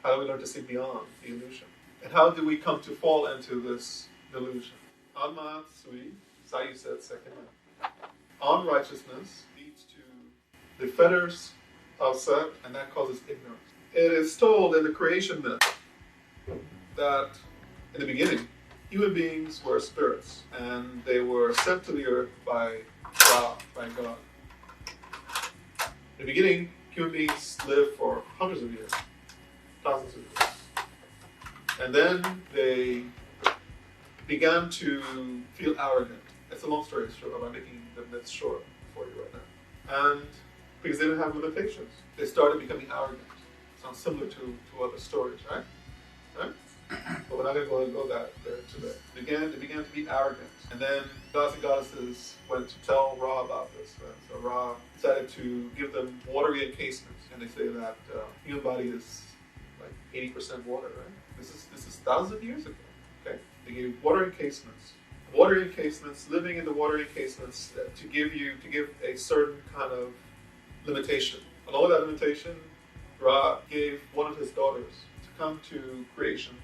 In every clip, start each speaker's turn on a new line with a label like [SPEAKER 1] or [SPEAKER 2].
[SPEAKER 1] How do we learn to see beyond the illusion? And how do we come to fall into this delusion? Anma Sui, Sayu said second. Unrighteousness leads to the fetters of Set, and that causes ignorance. It is told in the creation myth that in the beginning, human beings were spirits, and they were sent to the earth by Ra, by God. In the beginning, human beings lived for hundreds of years, thousands of years. And then they began to feel arrogant. It's a long story, but I'm making the myth short for you right now. And because they didn't have limitations, they started becoming arrogant. Sounds similar to other stories, right? Right? But we're not going to go there today. They began to be arrogant. And then gods and goddesses went to tell Ra about this. Right? So Ra decided to give them watery encasements. And they say that human body is like 80% water, right? This is thousands of years ago. Okay? They gave water encasements. Water encasements, living in the water encasements to give a certain kind of limitation. Along with that limitation, Ra gave one of his daughters to come to creation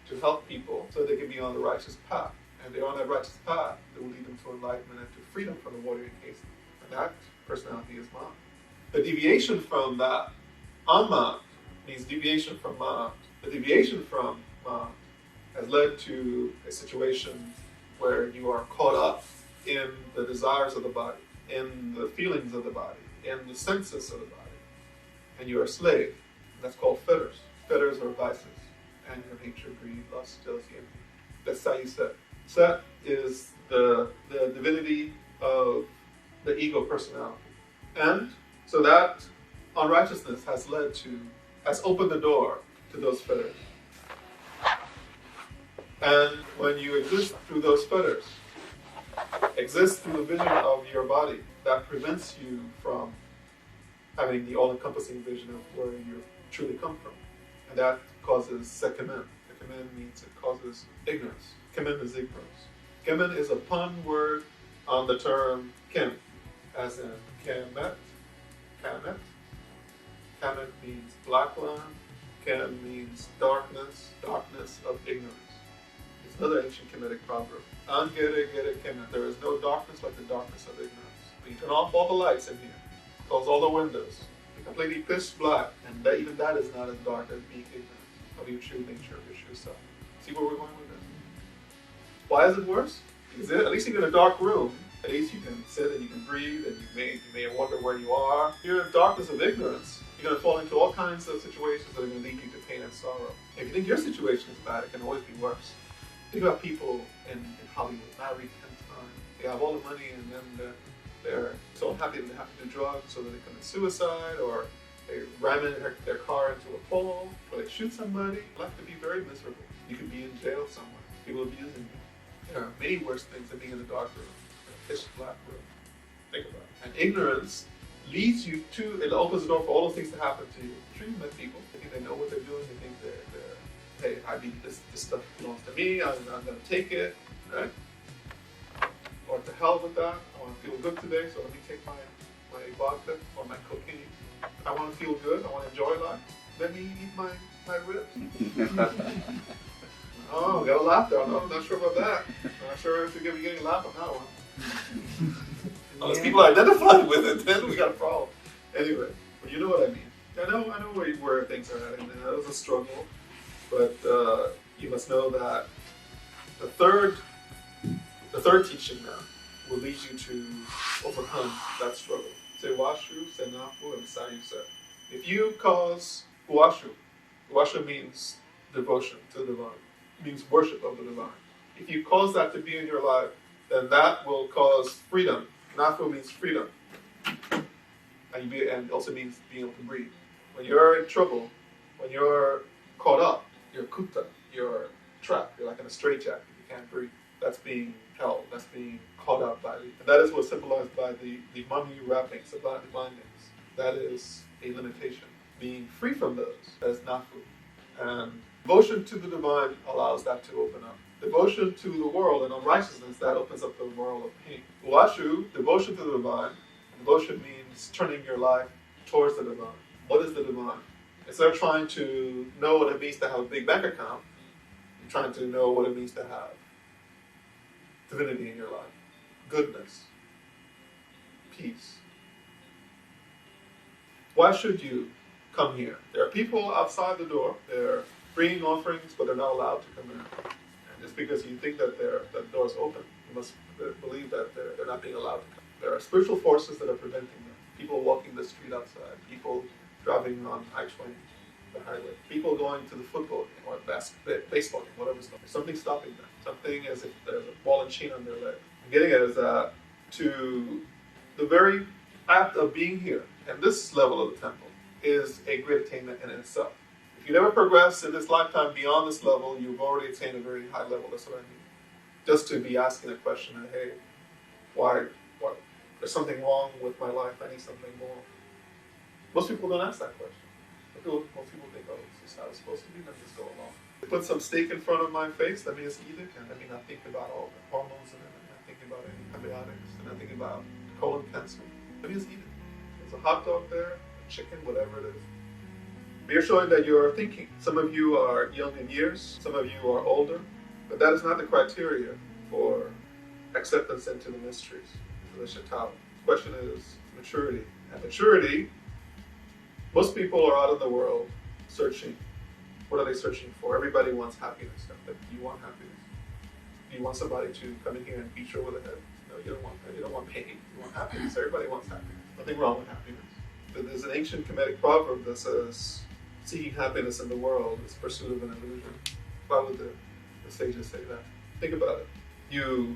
[SPEAKER 1] to help people so they can be on the righteous path. And they're on that righteous path that will lead them to enlightenment and to freedom from the water encasement. And that personality is Ma'at. The deviation from that, Anmat, means deviation from Ma'at. The deviation from Ma'at has led to a situation where you are caught up in the desires of the body, in the feelings of the body, in the senses of the body, and you are a slave. And that's called fetters. Fetters are vices, anger, hatred, greed, lust, jealousy, envy. That's how you Set. Set is the divinity of the ego personality. And so that unrighteousness has opened the door to those fetters. And when you exist through those fetters, exist through the vision of your body, that prevents you from having the all-encompassing vision of where you truly come from. And that causes Sekemen. Sekemen means it causes ignorance. Kemen is ignorance. Kemen is a pun word on the term Kem, as in Kemet, Kamet. Kamet means black land. Kem means darkness, darkness of ignorance. It's another ancient Kemetic proverb. Angere gere Kemet. There is no darkness like the darkness of ignorance. When you turn off all the lights in here, close all the windows, be completely pitch black, and even that is not as dark as being ignorant of your true nature, of your true self. See where we're going with this? Why is it worse? Because at least if you're in a dark room, at least you can sit and you can breathe, and you may wonder where you are. If you're in darkness of ignorance, you're going to fall into all kinds of situations that are going to lead you to pain and sorrow. If you think your situation is bad, it can always be worse. Think about people in Hollywood, married 10 times. They have all the money, and then they're so happy that they have to do drugs, so that they commit suicide, or they ram in their car into a pole, or they shoot somebody. Life could be very miserable. You could be in jail somewhere. People abusing you. There are many worse things than being in the dark room, in a pitch black room. Think about it. And ignorance leads you to, it opens the door for all those things to happen to you. I'm sure you met people. They think they know what they're doing. They think hey, this stuff belongs to me. I'm going to take it, right? Or to hell with that. I want to feel good today, so let me take my vodka or my cocaine. I want to feel good. I want to enjoy life. Let me eat my ribs. Oh, got a laugh there. No, I'm not sure about that. I'm not sure if you're going to be getting a laugh on that one. Unless people identify with it, then we got a problem. Anyway, well, you know what I mean. I know where things are at, and that was a struggle. But you must know that the third teaching now will lead you to overcome that struggle. Say Washu, say Nafu, and Sayu said. If you cause Washu means devotion to the divine. It means worship of the divine. If you cause that to be in your life, then that will cause freedom. Nafu means freedom. And also means being able to breathe. When you're in trouble, when you're caught up, you're kuta, you're trapped, you're like in a straitjacket, you can't breathe. That's being held, that's being caught up by and that is what's symbolized by the mummy wrappings, the bindings. That is a limitation. Being free from those, that is nafu. And devotion to the divine allows that to open up. Devotion to the world and unrighteousness, that opens up the world of pain. Uashu, devotion to the divine. Devotion means turning your life towards the divine. What is the divine? Instead of trying to know what it means to have a big bank account, you're trying to know what it means to have divinity in your life, goodness, peace. Why should you come here? There are people outside the door. They're bringing offerings, but they're not allowed to come in. And just because you think that the door is open, you must believe that they're not being allowed to come. There are spiritual forces that are preventing them. People walking the street outside, people driving on I-20, the highway, people going to the football game or baseball game, whatever's going on. Something stopping them. Something as if there's a ball and chain on their leg. I'm getting at is that to the very act of being here, and this level of the temple, is a great attainment in itself. If you never progress in this lifetime beyond this level, you've already attained a very high level. That's what I mean. Just to be asking the question, hey, why? There's something wrong with my life. I need something more. Most people don't ask that question. Most people think, oh, this is how it's supposed to be, let me just go along. They put some steak in front of my face, let me just eat it, and let me not think about all the hormones in it, let me not think about any antibiotics, and not think about colon cancer. Let me just eat it. There's a hot dog there, a chicken, whatever it is. But you're showing that you're thinking. Some of you are young in years, some of you are older, but that is not the criteria for acceptance into the mysteries, the Shatao. The question is maturity. And maturity, most people are out in the world searching. What are they searching for? Everybody wants happiness. But do you want happiness? Do you want somebody to come in here and beat you over the head? No, you don't want that. You don't want pain. You want happiness. Everybody wants happiness. Nothing wrong with happiness. But there's an ancient Kemetic proverb that says, seeking happiness in the world is pursuit of an illusion. Why would the sages say that? Think about it. You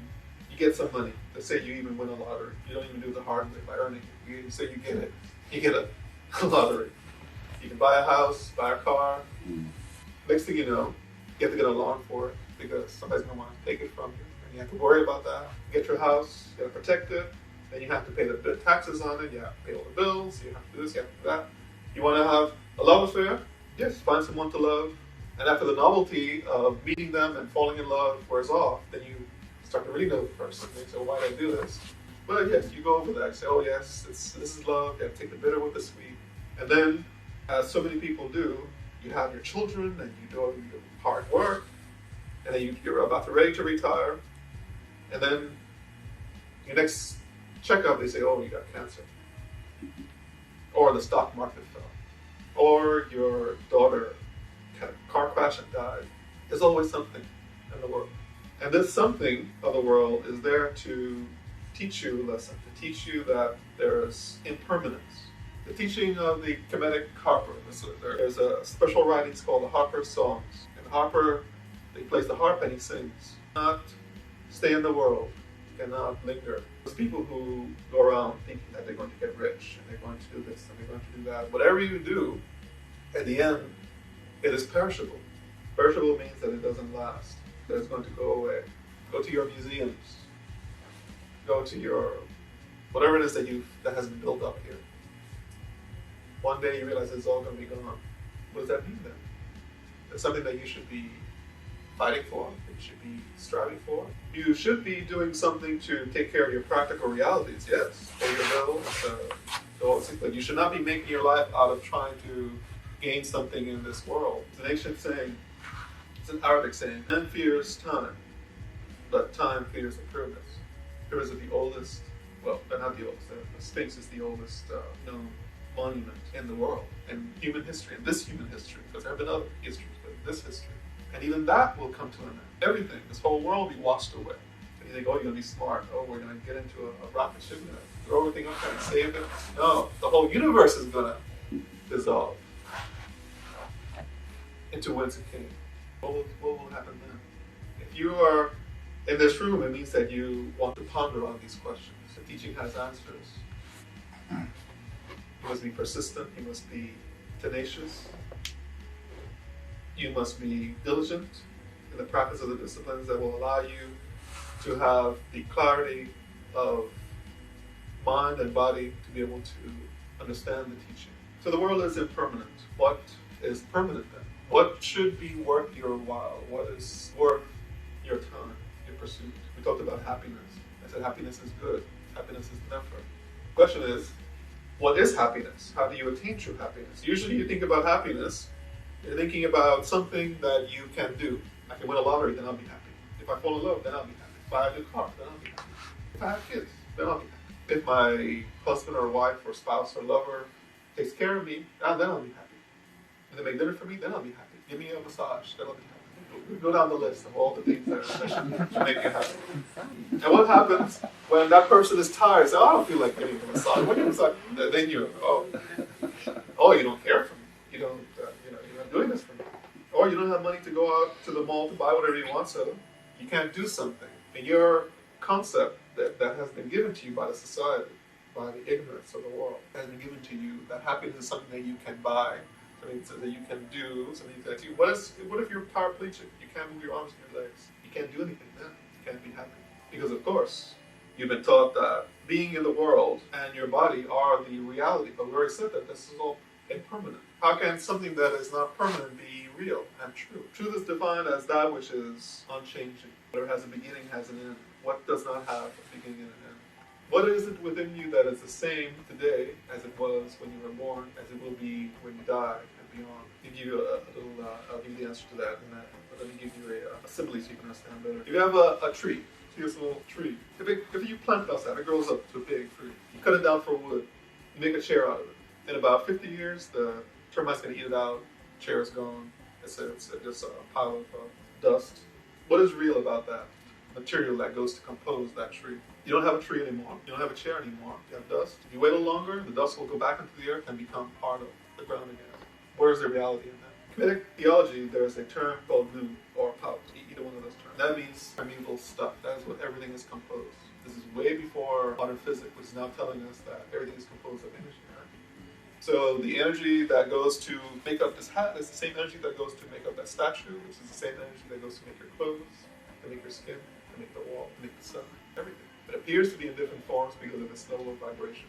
[SPEAKER 1] get some money. Let's say you even win a lottery. You don't even do the hard way by earning it. You say you get it. You get a lottery. You can buy a house, buy a car. Next thing you know, you have to get a loan for it because somebody's going to want to take it from you. And you have to worry about that. Get your house, you got to protect it. Then you have to pay the taxes on it. You have to pay all the bills. You have to do this, you have to do that. You want to have a love affair? Yes, find someone to love. And after the novelty of meeting them and falling in love wears off, then you start to really know the person. And you say, well, why did I do this? But yes, you go over that. You say, oh yes, this is love. You have to take the bitter with the sweet. And then, as so many people do, you have your children and you do your hard work. And then you're about to ready to retire. And then your next checkup, they say, oh, you got cancer. Or the stock market fell. Or your daughter had a car crash and died. There's always something in the world. And this something of the world is there to teach you a lesson, to teach you that there's impermanence. The teaching of the Kemetic harper, there's a special writings called the Harper Songs. And the harper, he plays the harp and he sings. You cannot stay in the world, you cannot linger. There's people who go around thinking that they're going to get rich, and they're going to do this, and they're going to do that. Whatever you do, at the end, it is perishable. Perishable means that it doesn't last, that it's going to go away. Go to your museums. Go to your, whatever it is that has been built up here. One day you realize it's all going to be gone. What does that mean then? It's something that you should be fighting for, that you should be striving for. You should be doing something to take care of your practical realities, yes. Pay your bills, but you should not be making your life out of trying to gain something in this world. It's an ancient saying, it's an Arabic saying, man fears time, but time fears the pyramids. Pyramids are the oldest, well, they're not the oldest, the Sphinx is the oldest known monument in the world, in human history, in this human history, because there have been other histories, but in this history. And even that will come to an end. Everything, this whole world will be washed away. And you think, oh, you're going to be smart. Oh, we're going to get into a rocket ship and throw everything up there and save it. No, the whole universe is going to dissolve into whence it came. What will happen then? If you are in this room, it means that you want to ponder on these questions. The teaching has answers. You must be persistent. You must be tenacious. You must be diligent in the practice of the disciplines that will allow you to have the clarity of mind and body to be able to understand the teaching. So the world is impermanent. What is permanent then? What should be worth your while? What is worth your time, your pursuit? We talked about happiness. I said happiness is good. Happiness is never. The question is, What is happiness? How do you attain true happiness? Usually you think about happiness, you're thinking about something that you can do. I can win a lottery, then I'll be happy. If I fall in love, then I'll be happy. If I have a new car, then I'll be happy. If I have kids, then I'll be happy. If my husband or wife or spouse or lover takes care of me, then I'll be happy. If they make dinner for me, then I'll be happy. Give me a massage, then I'll be happy. We go down the list of all the things that should make you happy. And what happens when that person is tired? Say, oh, I don't feel like getting a massage. What do you massage? Then you, oh, you don't care for me. You don't, you're not doing this for me. Or you don't have money to go out to the mall to buy whatever you want, so you can't do something. And your concept that has been given to you by the society, by the ignorance of the world, has been given to you that happiness is something that you can buy, something that you can do, something that you. What if you're paraplegic? You can't move your arms and your legs. You can't do anything then. You can't be happy. Because of course, you've been taught that being in the world and your body are the reality. But we already said that this is all impermanent. How can something that is not permanent be real and true? Truth is defined as that which is unchanging. Whatever has a beginning has an end. What does not have a beginning and an end? What is it within you that is the same today as it was when you were born, as it will be when you die and beyond? I'll give you I'll give you the answer to that in that. But let me give you a simile so you can understand better. If you have a tree, see this little tree. If you plant it outside, it grows up to a big tree. You cut it down for wood. You make a chair out of it. In about 50 years, the termites going to eat it out. The chair is gone. It's just a pile of dust. What is real about that material that goes to compose that tree? You don't have a tree anymore. You don't have a chair anymore. You have dust. If you wait a little longer, the dust will go back into the earth and become part of the ground again. Where is the reality in that? In Kemetic theology, there is a term called nu or pout. Either one of those terms. That means primeval stuff. That is what everything is composed. This is way before modern physics, which is now telling us that everything is composed of energy. So the energy that goes to make up this hat is the same energy that goes to make up that statue, which is the same energy that goes to make your clothes, to make your skin, to make the wall, to make the sun, everything. It appears to be in different forms because of its level of vibration.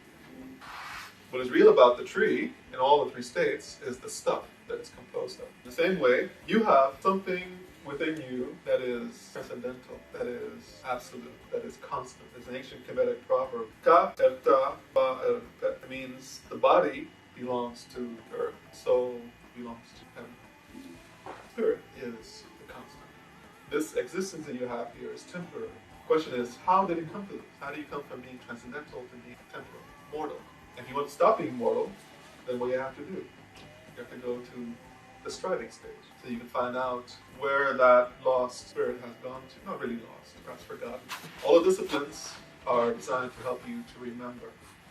[SPEAKER 1] What is real about the tree, in all the three states, is the stuff that it's composed of. In the same way, you have something within you that is transcendental, that is absolute, that is constant. There's an ancient Kemetic proverb, Ka erta ba erta. It means the body belongs to earth, soul belongs to heaven. Spirit is the constant. This existence that you have here is temporary. The question is, how did it come to this? How do you come from being transcendental to being temporal, mortal? If you want to stop being mortal, then what do you have to do? You have to go to the striving stage, so you can find out where that lost spirit has gone to. Not really lost, perhaps forgotten. All the disciplines are designed to help you to remember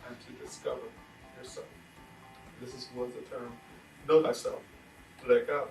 [SPEAKER 1] and to discover yourself. This was the term, know thyself, reka.